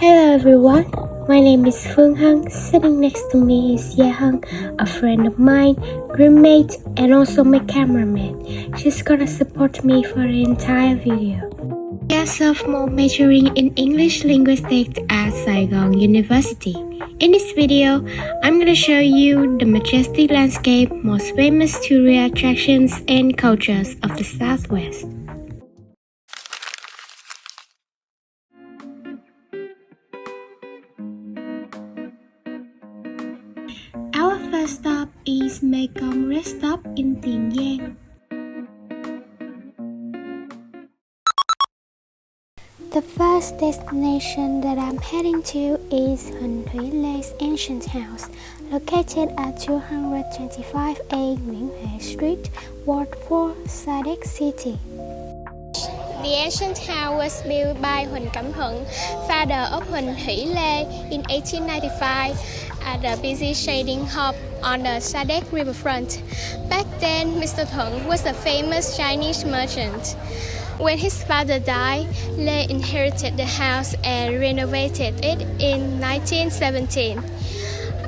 Hello everyone, my name is Phương. Sitting next to me is Ye, a friend of mine, roommate, and also my cameraman. She's gonna support me for the entire video. We are sophomore majoring in English Linguistics at Saigon University. In this video, I'm gonna show you the majestic landscape, most famous tourist attractions, and cultures of the Southwest. Our first stop is Mekong Rest Stop in Tiền Giang. The first destination that I'm heading to is Huỳnh Thủy Lê's ancient house, located at 225A Nguyễn Huệ Street, Ward 4, Sa Đéc City. The ancient house was built by Huỳnh Cẩm Thuận, father of Huỳnh Thủy Lê, in 1895 at a busy trading hub on the Sa Đéc riverfront. Back then, Mr. Thuận was a famous Chinese merchant. When his father died, Lê inherited the house and renovated it in 1917.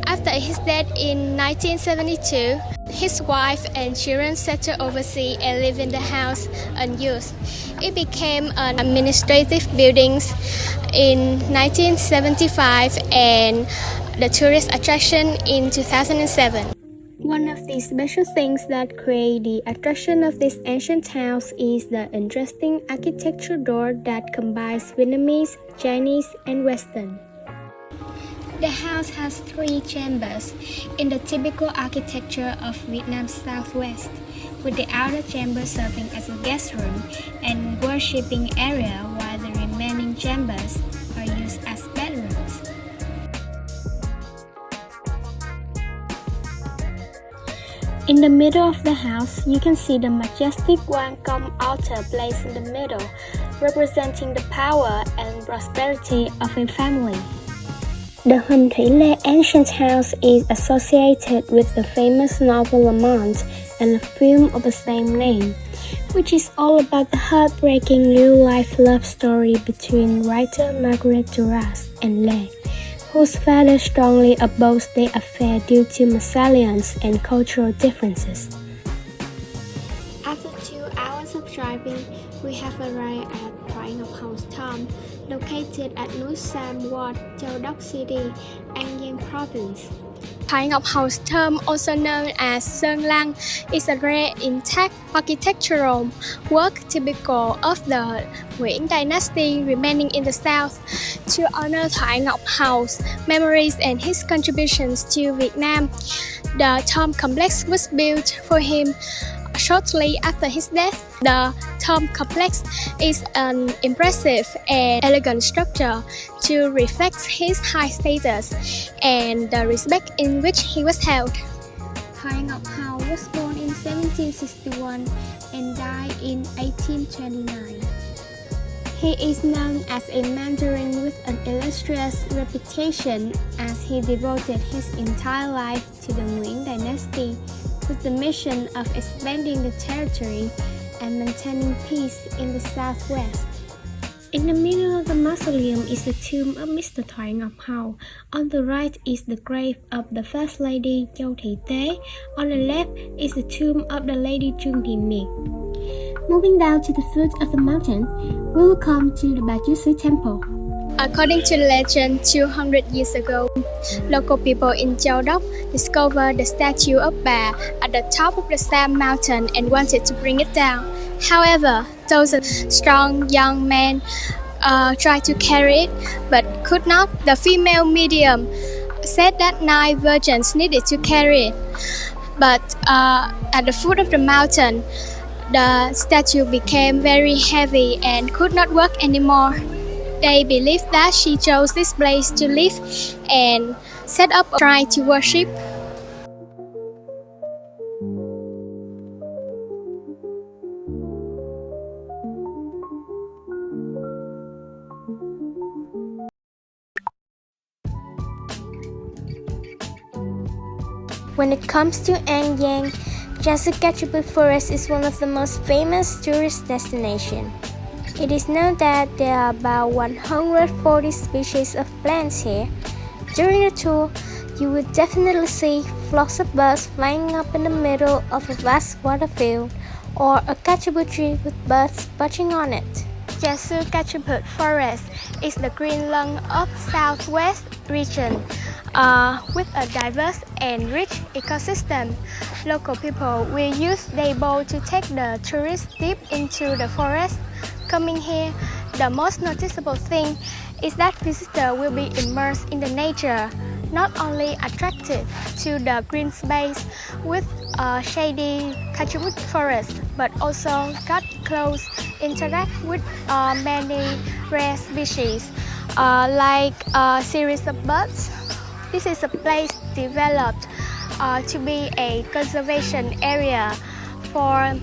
After his death in 1972, his wife and children settled overseas and lived in the house unused. It became an administrative building in 1975 and the tourist attraction in 2007. One of the special things that create the attraction of this ancient house is the interesting architectural door that combines Vietnamese, Chinese, and Western. The house has 3 chambers in the typical architecture of Vietnam's Southwest, with the outer chamber serving as a guest room and worshipping area, while the remaining chambers are used as bedrooms. In the middle of the house, you can see the majestic Quan Công altar placed in the middle, representing the power and prosperity of a family. The Huỳnh Thủy Lê ancient house is associated with the famous novel Lamont and a film of the same name, which is all about the heartbreaking real-life love story between writer Margaret Duras and Lê, whose father strongly opposed their affair due to mésalliance and cultural differences. After 2 hours of driving, we have arrived at Thoại Ngọc House Tom, located at Núi Sam Ward, Châu Đốc City, An Giang Province. Thoại Ngọc House Term, also known as Sơn Lăng, is a rare intact architectural work typical of the Nguyễn Dynasty remaining in the south. To honor Thoại Ngọc House memories and his contributions to Vietnam, the tomb complex was built for him shortly after his death. The tomb complex is an impressive and elegant structure to reflect his high status and the respect in which he was held. Thái Ngọc Hào was born in 1761 and died in 1829. He is known as a Mandarin with an illustrious reputation as he devoted his entire life to the Nguyễn Dynasty with the mission of expanding the territory and maintaining peace in the Southwest. In the middle of the mausoleum is the tomb of Mr. Thoại Ngọc Hào. On the right is the grave of the First Lady Châu Thị Tế. On the left is the tomb of the Lady Trương Thị Miệt. Moving down to the foot of the mountain, we will come to the Bà Chúa Sứ Temple. According to legend, 200 years ago, local people in Châu Đốc discovered the statue of Bà at the top of the Sam mountain and wanted to bring it down. However, those strong young men tried to carry it but could not. The female medium said that 9 virgins needed to carry it. But at the foot of the mountain, the statue became very heavy and could not work anymore. They believed that she chose this place to live and set up a shrine to worship. When it comes to An Giang, Jessica Forest is one of the most famous tourist destinations. It is known that there are about 140 species of plants here. During the tour, you will definitely see flocks of birds flying up in the middle of a vast water field, or a cacheput tree with birds perching on it. Yasu Cacheput Forest is the green lung of southwest region with a diverse and rich ecosystem. Local people will use their boat to take the tourists deep into the forest. Coming here, the most noticeable thing is that visitors will be immersed in the nature, not only attracted to the green space with a shady cacheput forest, but also got close interact with many rare species like a series of birds. This is a place developed to be a conservation area for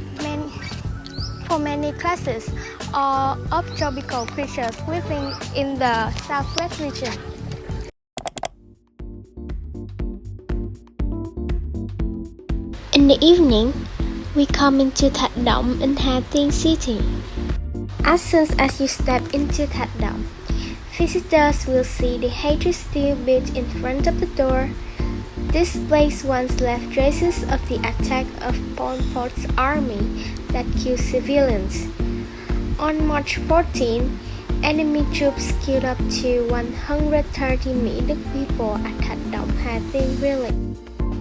many classes of tropical creatures living in the southwest region. In the evening, we come into Thạch Động in Hà Tiên City. As soon as you step into Thạch Động, visitors will see the hatred steel built in front of the door. This place once left traces of the attack of Pol Pot's army that killed civilians. On March 14, enemy troops killed up to 130 million people at Thạch Động Hà Tiên village.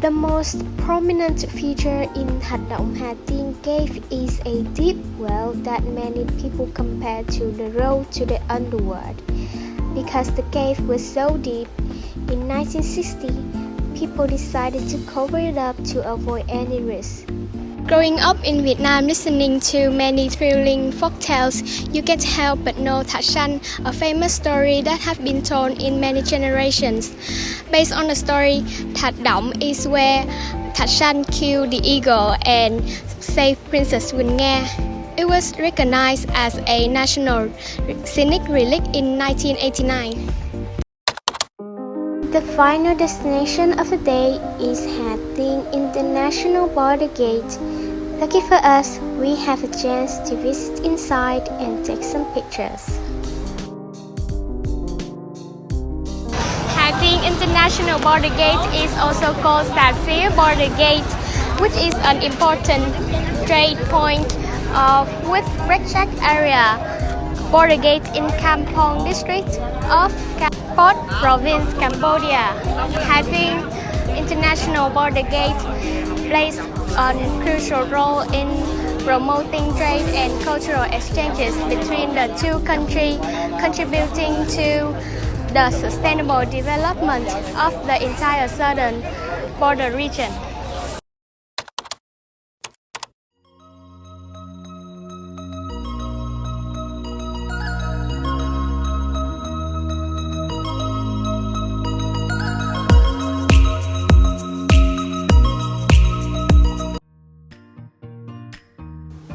The most prominent feature in Thạch Động Hà Tiên cave is a deep well that many people compare to the road to the underworld. Because the cave was so deep, in 1960, people decided to cover it up to avoid any risk. Growing up in Vietnam listening to many thrilling folktales, you can't help but know Thạch Sanh, a famous story that has been told in many generations. Based on the story, Thạch Động is where Thạch Sanh killed the eagle and saved Princess Quỳnh Nga. It was recognized as a national scenic relic in 1989. The final destination of the day is Hà Tiên International Border Gate. Lucky for us, we have a chance to visit inside and take some pictures. Hà Tiên International Border Gate is also called Sa Sĩa Border Gate, which is an important trade point with Red Shack area. Border Gate in Kampong district of Kampot province, Cambodia. Hà Tiên International Border Gate plays a crucial role in promoting trade and cultural exchanges between the two countries, contributing to the sustainable development of the entire southern border region.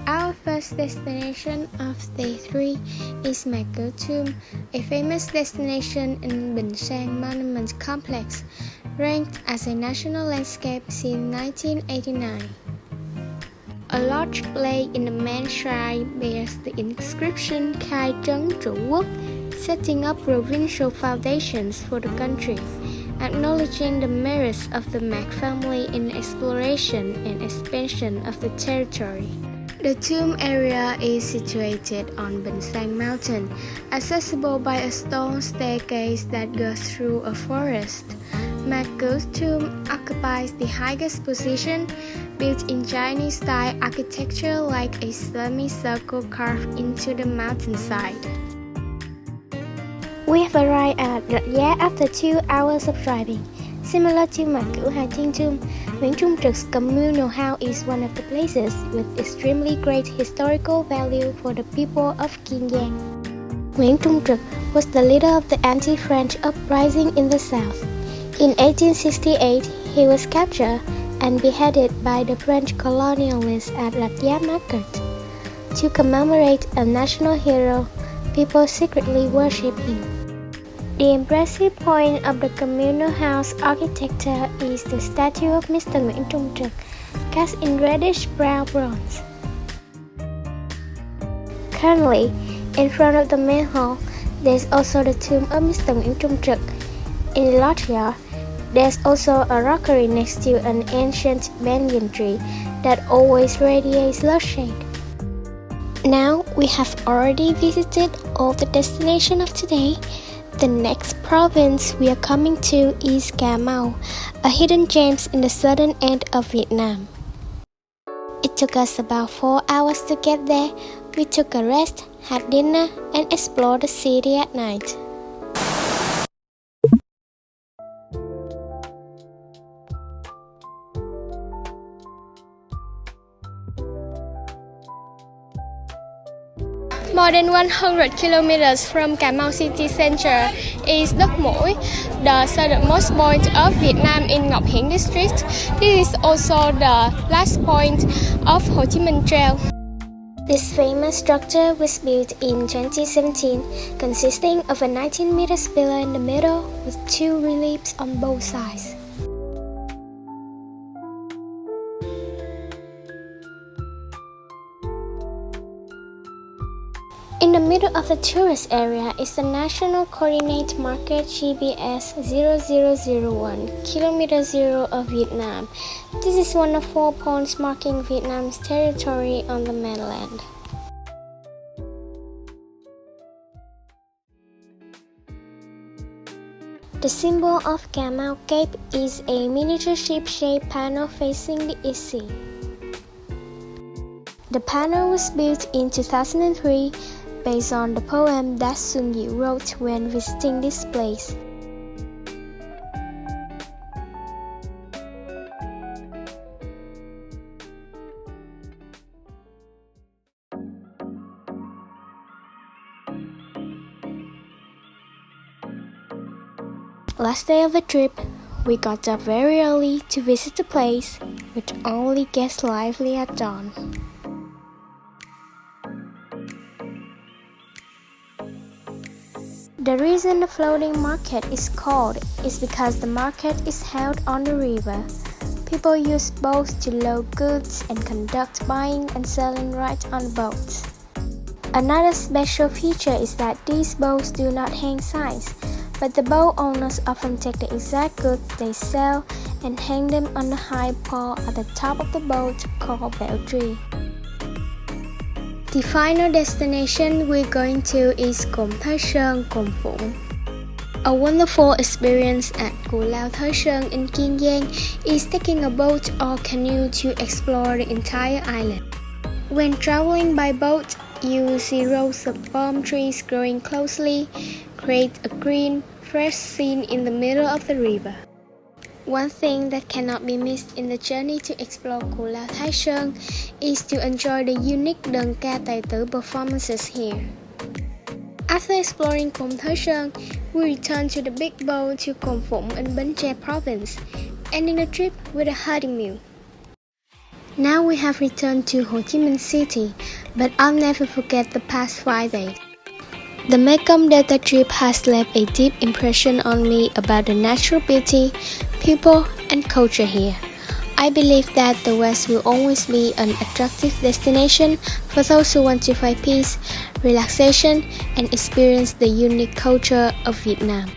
Our first destination of day 3 is Mạc Cửu Tomb, a famous destination in Bình Sang Monument Complex, ranked as a national landscape since 1989. A large plate in the main shrine bears the inscription Khai Trấn Trụ Quốc, setting up provincial foundations for the country, acknowledging the merits of the Mạc family in exploration and expansion of the territory. The tomb area is situated on Bình Sang Mountain, accessible by a stone staircase that goes through a forest. Mạc Cửu Tomb occupies the highest position, built in Chinese-style architecture like a semicircle carved into the mountainside. We have arrived at Rạch Giá after 2 hours of driving. Similar to Mạc Cửu Hà Tiên Tomb, Nguyễn Trung Trực communal house is one of the places with extremely great historical value for the people of Kiên Giang. Nguyễn Trung Trực was the leader of the anti-French uprising in the south. In 1868, he was captured and beheaded by the French colonialists at Rạch Giá Market. To commemorate a national hero, people secretly worship him. The impressive point of the communal house architecture is the statue of Mr. Nguyễn Trung Trực, cast in reddish-brown bronze. Currently, In front of the main hall, there's also the tomb of Mr. Nguyễn Trung Trực. In the large yard, there's also a rockery next to an ancient banyan tree that always radiates lush shade. Now we have already visited all the destinations of today. The next province we are coming to is Cà Mau, a hidden gem in the southern end of Vietnam. It took us about 4 hours to get there. We took a rest, had dinner, and explored the city at night. More than 100 kilometers from Cà Mau city center is Đất Mũi, the southernmost point of Vietnam in Ngọc Hiển district. This is also the last point of Ho Chi Minh Trail. This famous structure was built in 2017, consisting of a 19-meter pillar in the middle with 2 reliefs on both sides. In the middle of the tourist area is the National Coordinate Marker GPS 0001, Kilometer Zero of Vietnam. This is one of 4 points marking Vietnam's territory on the mainland. The symbol of Cà Mau Cape is a miniature ship-shaped panel facing the East Sea. The panel was built in 2003 based on the poem that Sun Yu wrote when visiting this place. Last day of the trip, we got up very early to visit the place, which only gets lively at dawn. The reason the floating market is called is because the market is held on the river. People use boats to load goods and conduct buying and selling right on the boats. Another special feature is that these boats do not hang signs, but the boat owners often take the exact goods they sell and hang them on the high pole at the top of the boat called bell tree. The final destination we're going to is Cồn Thới Sơn, Cồn Phụng. A wonderful experience at Cù Lao Thới Sơn in Kiên Giang is taking a boat or canoe to explore the entire island. When traveling by boat, you will see rows of palm trees growing closely, create a green, fresh scene in the middle of the river. One thing that cannot be missed in the journey to explore Cù Lao Thái Sơn is to enjoy the unique đơn ca tài tử performances here. After exploring Cồn Thới Sơn, we return to the big boat to Cồn Phụng in Bến Tre province, ending the trip with a hearty meal. Now we have returned to Ho Chi Minh City, but I'll never forget the past 5 days. The Mekong Delta trip has left a deep impression on me about the natural beauty, people, and culture here. I believe that the West will always be an attractive destination for those who want to find peace, relaxation, and experience the unique culture of Vietnam.